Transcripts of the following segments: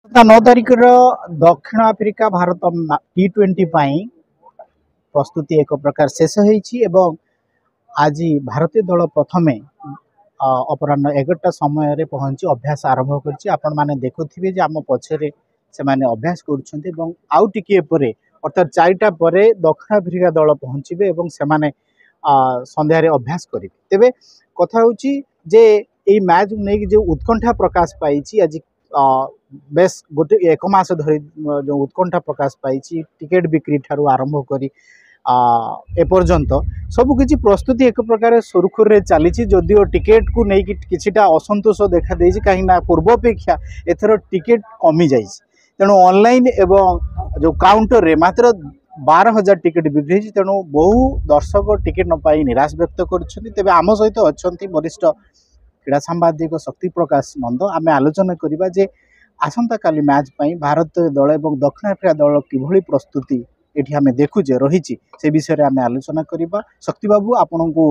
9 तारिख दक्षिण Africa Bharat T20 प्रस्तुति एक प्रकार शेष होईछि एवं आज भारतीय दल प्रथमे अपराह्न 11टा समय रे पहुंची अभ्यास आरंभ करछि। आपण माने देखुथिबे जे आम पछरे से माने अभ्यास करूछन्ते एवं आउ टिके परे अर्थात 4टा परे दक्षिण आफ्रिका दल पहुंचीबे एवं से माने संध्या रे अभ्यास करिबे। तेबे कथा होछि जे एई मैच नै जे उत्कंठा प्रकाश पाइछि आज बेस गोटे एक मास धरी जो उत्कंठा प्रकाश पाई टिकेट बिक्री ठारू आरंभ करी एपर्यंत सबकि प्रस्तुति एक प्रकार सुरखुर रे चली जदियो टिकेट को नहीं किछिटा असंतोष देखा देछि कहीं ना पूर्वापेक्षा एथर टिकेट कमी जाइए तेणु ऑनलाइन एवं जो काउंटर रे मात्र 12,000 टिकेट बिक्री तेणु बहु दर्शक टिकेट न पाई निराश व्यक्त कर तेबे आम सहित अच्छा वरिष्ठ क्रीड़ा सांबादिक शक्ति प्रकाश नंद आम आलोचना करवा जे आसंता काली मैच पई भारतीय दल और दक्षिण आफ्रिका दल किभली प्रस्तुति एठी आम देखुचे रही से विषय आम आलोचना करवा। शक्ति बाबू आपन को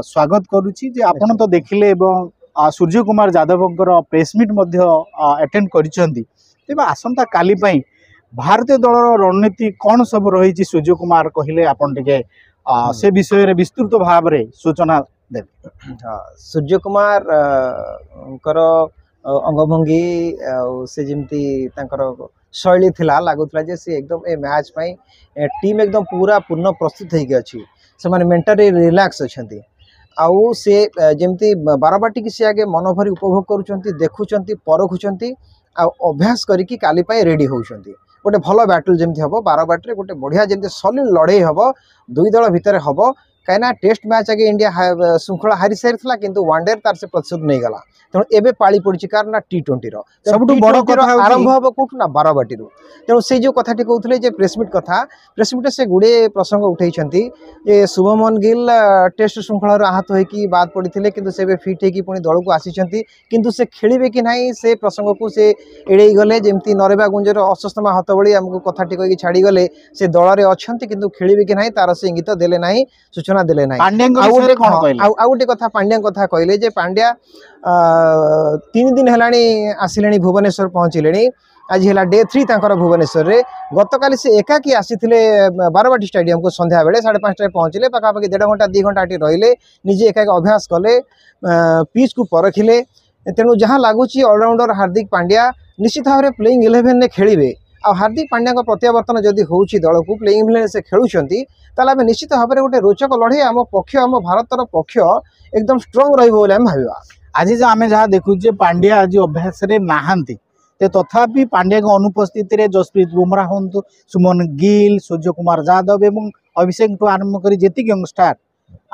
स्वागत करुच्ची जे आपन तो देखिले एवं सूर्य कुमार यादव प्रेसमिट अटेंड करिसेंती तेबे आसंता काली पई भारतीय दल रणनीति कौन सब रही सूर्य कुमार कहले आपन टिके से विषय रे विस्तृत भाव रे सूचना दे। सूर्य कुमार अंगभंगी से जमती शैली थिला लगुला जे सी एकदम ए मैच पई टीम एकदम पूरा पूर्ण प्रस्तुत होगी अच्छी से माने मेंटली रिलैक्स अच्छी आउ से जमती बारबाटी की से आगे मन भरी उपभोग करुचंती देखुचंती परखुचंती आ अभ्यास करिकी काली पई रेडी होउचंती गोटे भल बैटल जमती हम बारबाटी गोटे बढ़िया जमती सॉलिड लड़ाई हम दुई दल भितर हम कहीं टेस्ट मैच आगे इंडिया श्रृंखला हारी सारी किंतु वनडे तार से प्रतिशोध नहीं गला तेणु एबे पाली पड़ी कार ना T20 सब बड़ आरंभ हम कौटू ना बारबाटी तेणु से जो कथाटी कहते प्रेसमिट कथा प्रेसमिट से गुड़े प्रसंग उठे शुभमन गिल टेस्ट श्रृंखला आहत होगी बाद पड़ते कि फिट होगी पुणी दल को आसी किंतु से खेलिबे कि नहीं से प्रसंग को से एड़े गले जमती नरेबा गुंजर अस्वस्थमा हत बड़ी आमको कथाटी कही छाड़ी गले से दल में अच्छा किंतु खेलिबे कि नहीं तार से इंगित देले नहीं सूचना देले नहीं। गोटे कथा पांड्या कथा कहले जे पांड्या 3 दिन है आसिले भुवनेश्वर पहुँचले आज है डे 3 भुवनेश्वर रे गतकाली से एकाकी आसी बारबाटी स्टेडियम को संध्या बेले 5:30 पहुँचले पाखापाखि 1.5 घंटा 2 घंटा रहिले निजे एकाकी अभ्यास कले पिच को परखिले तेणु जहाँ लगुच ऑलराउंडर हार्दिक पांड्या निश्चित भाव में प्लेइंग 11 ने खेलिबे आ हार्दिक पांड्या प्रत्यावर्तन जदि होउछि दल को प्लेइंग 11 से खेलुछंती ताला आम निश्चित भाव में गोटे रोचक लड़े आम पक्ष आम भारतर पक्ष एकदम स्ट्रंग रहिबो बोली आम भाबिबा। आज आम जहाँ देखुचे पांड्या आज अभ्यास रे नाहांती तथापि पांड्या अनुपस्थित रे जसप्रीत बुमराह हूँ सुमन गिल सूर्य कुमार यादव एवं अभिषेक टू आरंभ कर जी यंगस्टार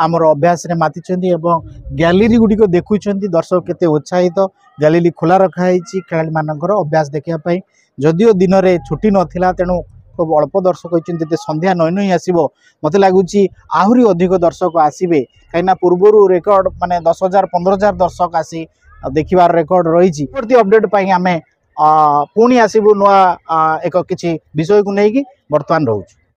आमर अभ्यास रे मातिचंती एवं गैलेरी गुड़िक देखुंत दर्शक केते उत्साहित गैलेरी खोला रखाई खेलाड़ी मानकर अभ्यास देखापी जदिओ दिन में छुट्टी नाला तेणु खूब अल्प दर्शक होती संध्या नई नई आसो मत लगुच आहरी अधिक दर्शक आसवे कहीं पूर्वर रेकर्ड माने 10,000 15,000 दर्शक आसी देखिबार रेकर्ड रही अपडेट आम पुणी आसबू नुआ एक किसी विषय को लेकिन बर्तमान रोच।